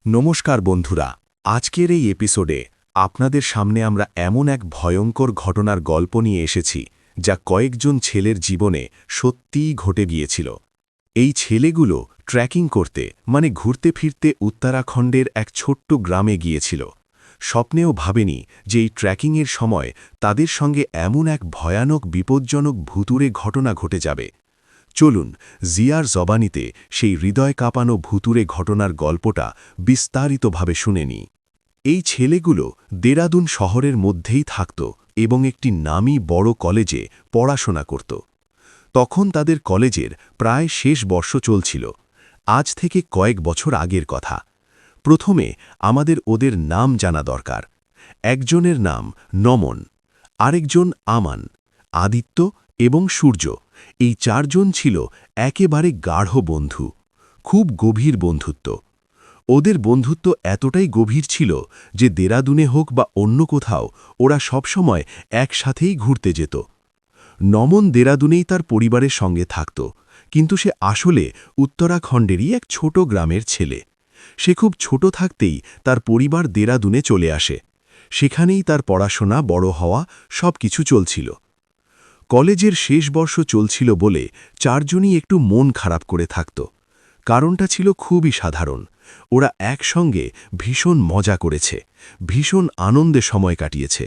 নমস্কার বন্ধুরা, আজকের এই এপিসোডে আপনাদের সামনে আমরা এমন এক ভয়ঙ্কর ঘটনার গল্প নিয়ে এসেছি যা কয়েকজন ছেলের জীবনে সত্যিই ঘটে গিয়েছিল। এই ছেলেগুলো ট্রেকিং করতে ঘুরতে ফিরতে উত্তরাখণ্ডের এক ছোট্ট গ্রামে গিয়েছিল। স্বপ্নেও ভাবেনি যে এই ট্রেকিংয়ের সময় তাদের সঙ্গে এমন এক ভয়ানক বিপজ্জনক ভুতুড়ে ঘটনা ঘটে যাবে। চলুন জিয়ার জবানিতে সেই হৃদয় কাঁপানো ভুতুড়ে ঘটনার গল্পটা বিস্তারিতভাবে শুনে নিই। এই ছেলেগুলো দেরাদুন শহরের মধ্যেই থাকত এবং একটি নামী বড় কলেজে পড়াশোনা করত। তখন তাদের কলেজের প্রায় শেষ বর্ষ চলছিল। আজ থেকে কয়েক বছর আগের কথা। প্রথমে আমাদের ওদের নাম জানা দরকার। একজনের নাম নমন, আরেকজন আমান, আদিত্য এবং সূর্য। এই চারজন ছিল একেবারে গাঢ় বন্ধু, খুব গভীর বন্ধুত্ব। ওদের বন্ধুত্ব এতটাই গভীর ছিল যে দেরাদুনে হোক বা অন্য কোথাও ওরা সবসময় একসাথেই ঘুরতে যেত। নমন দেরাদুনেই তার পরিবারের সঙ্গে থাকত, কিন্তু সে আসলে উত্তরাখণ্ডেরই এক ছোট গ্রামের ছেলে। সে খুব ছোট থাকতেই তার পরিবার দেরাদুনে চলে আসে। সেখানেই তার পড়াশোনা, বড় হওয়া সবকিছু চলছিল। কলেজের শেষ বর্ষ চলছিল বলে চারজনই একটু মন খারাপ করে থাকত। কারণটা ছিল খুবই সাধারণ। ওরা একসঙ্গে ভীষণ মজা করেছে, ভীষণ আনন্দে সময় কাটিয়েছে।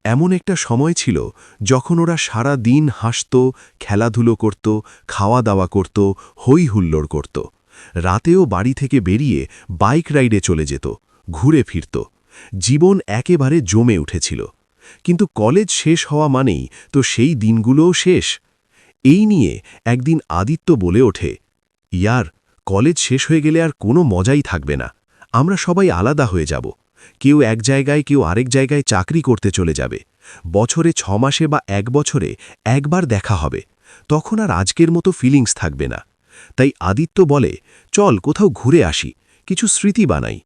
এমন একটা সময় ছিল যখন ওরা সারা দিন হাসত, খেলাধুলো করত, খাওয়া দাওয়া করত, হই হুল্লোড় করত। রাতেও বাড়ি থেকে বেরিয়ে বাইক রাইডে চলে যেত, ঘুরে ফিরত। জীবন একেবারে জমে উঠেছিল। কিন্তু কলেজ শেষ হওয়া মানেই তো সেই দিনগুলোও শেষ। এই নিয়ে একদিন আদিত্য বলে ওঠে, ইয়ার, কলেজ শেষ হয়ে গেলে আর কোনো মজাই থাকবে না। আমরা সবাই আলাদা হয়ে যাব। কেউ এক জায়গায়, কেউ আরেক জায়গায় চাকরি করতে চলে যাবে। বছরে 6 মাসে বা 1 বছরে একবার দেখা হবে। তখন আর আজকের মতো ফিলিংস থাকবে না। তাই আদিত্য বলে, চল কোথাও ঘুরে আসি, কিছু স্মৃতি বানাই।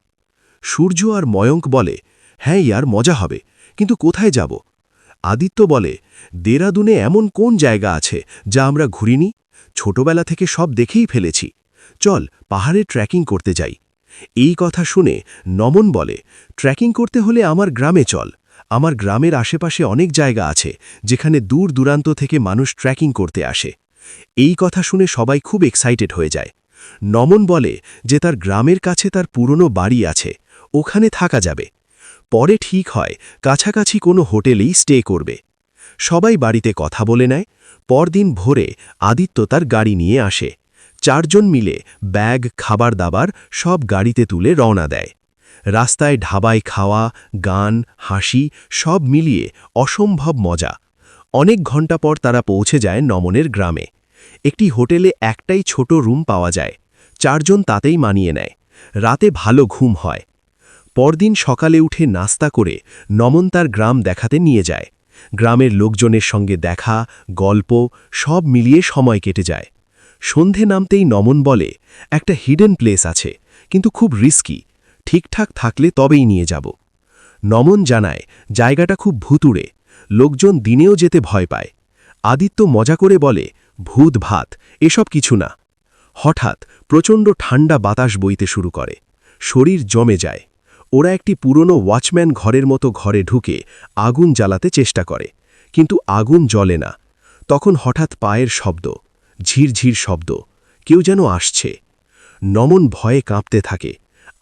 সূর্য আর ময়ঙ্ক বলে, হ্যাঁ ইয়ার, মজা হবে, কিন্তু কোথায় যাব? আদিত্য বলে, দেরাদুনে এমন কোন জায়গা আছে যা আমরা ঘুরিনি? ছোটবেলা থেকে সব দেখেই ফেলেছি। চল পাহাড়ে ট্রেকিং করতে যাই। এই কথা শুনে নমন বলে, ট্রেকিং করতে হলে আমার গ্রামে চল। আমার গ্রামের আশেপাশে অনেক জায়গা আছে যেখানে দূর দূরান্ত থেকে মানুষ ট্রেকিং করতে আসে। এই কথা শুনে সবাই খুব এক্সাইটেড হয়ে যায়। নমন বলে যে তার গ্রামের কাছে তার পুরনো বাড়ি আছে, ওখানে থাকা যাবে। পরে ঠিক হয় কাছাকাছি কোনো হোটেলেই স্টে করবে। সবাই বাড়িতে কথা বলে নেয়। পরদিন ভোরে আদিত্য তার গাড়ি নিয়ে আসে। চারজন মিলে ব্যাগ, খাবার দাবার সব গাড়িতে তুলে রওনা দেয়। রাস্তায় ঢাবায় খাওয়া, গান, হাসি সব মিলিয়ে অসম্ভব মজা। অনেক ঘণ্টা পর তারা পৌঁছে যায় নমনের গ্রামে। একটি হোটেলে একটাই ছোট রুম পাওয়া যায়। চারজন তাতেই মানিয়ে নেয়। রাতে ভালো ঘুম হয়। পরদিন সকালে উঠে নাস্তা করে নমন তার গ্রাম দেখাতে নিয়ে যায়। গ্রামের লোকজনের সঙ্গে দেখা, গল্প সব মিলিয়ে সময় কেটে যায়। সন্ধে নামতেই নমন বলে, একটা হিডেন প্লেস আছে, কিন্তু খুব রিস্কি। ঠিকঠাক থাকলে তবেই নিয়ে যাব। নমন জানায় জায়গাটা খুব ভুতুড়ে, লোকজন দিনেও যেতে ভয় পায়। আদিত্য মজা করে বলে, ভূত ভাত এসব কিছু না। হঠাৎ প্রচণ্ড ঠান্ডা বাতাস বইতে শুরু করে। শরীর জমে যায়। ওরা একটি পুরনো ওয়াচম্যান ঘরের মতো ঘরে ঢুকে আগুন জ্বালাতে চেষ্টা করে, কিন্তু আগুন জ্বলে না। তখন হঠাৎ পায়ের শব্দ, ঝিরঝির শব্দ, কেউ যেন আসছে। নমন ভয়ে কাঁপতে থাকে।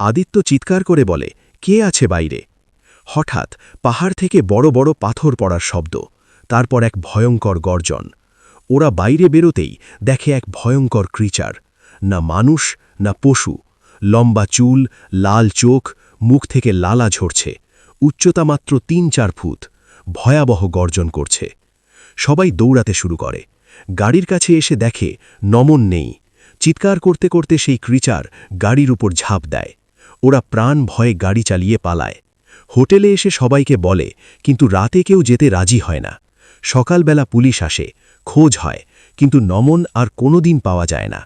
আদিত্য চিৎকার করে বলে, কে আছে বাইরে? হঠাৎ পাহাড় থেকে বড় বড় পাথর পড়ার শব্দ, তারপর এক ভয়ঙ্কর গর্জন। ওরা বাইরে বেরোতেই দেখে এক ভয়ঙ্কর ক্রিচার, না মানুষ না পশু। লম্বা চুল, লাল চোখ, মুখ থেকে লালা ঝরছে, উচ্চতা মাত্র ৩-৪ ফুট, ভয়াবহ গর্জন করছে। সবাই দৌড়াতে শুরু করে। গাড়ির কাছে এসে দেখে নমন নেই। চিৎকার করতে করতে সেই ক্রিচার গাড়ির উপর ঝাঁপ দেয়। ওরা প্রাণ ভয়ে গাড়ি চালিয়ে পালায়। হোটেলে এসে সবাইকে বলে, কিন্তু রাতে কেউ যেতে রাজি হয় না। সকালবেলা পুলিশ আসে, খোঁজ হয়, কিন্তু নমন আর কোনোদিন পাওয়া যায় না।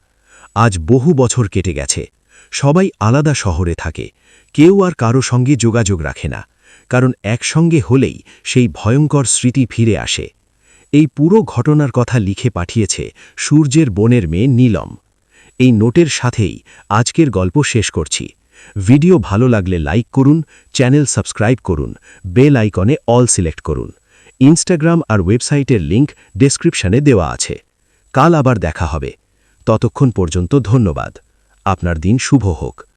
আজ বহু বছর কেটে গেছে। সবাই আলাদা শহরে থাকে। কেউ আর কারো সঙ্গে যোগাযোগ রাখে না, কারণ একসঙ্গে হলেই সেই ভয়ঙ্কর স্মৃতি ফিরে আসে। এই পুরো ঘটনার কথা লিখে পাঠিয়েছে সূর্যের বোনের মেয়ে নীলম। এই নোটের সাথেই আজকের গল্প শেষ করছি। ভিডিও ভালো লাগলে লাইক করুন, চ্যানেল সাবস্ক্রাইব করুন, বেল আইকনে অল সিলেক্ট করুন। ইনস্টাগ্রাম আর ওয়েবসাইটের লিংক ডেসক্রিপশনে দেওয়া আছে। কাল আবার দেখা হবে। ততক্ষণ পর্যন্ত ধন্যবাদ। আপনার দিন শুভ হোক।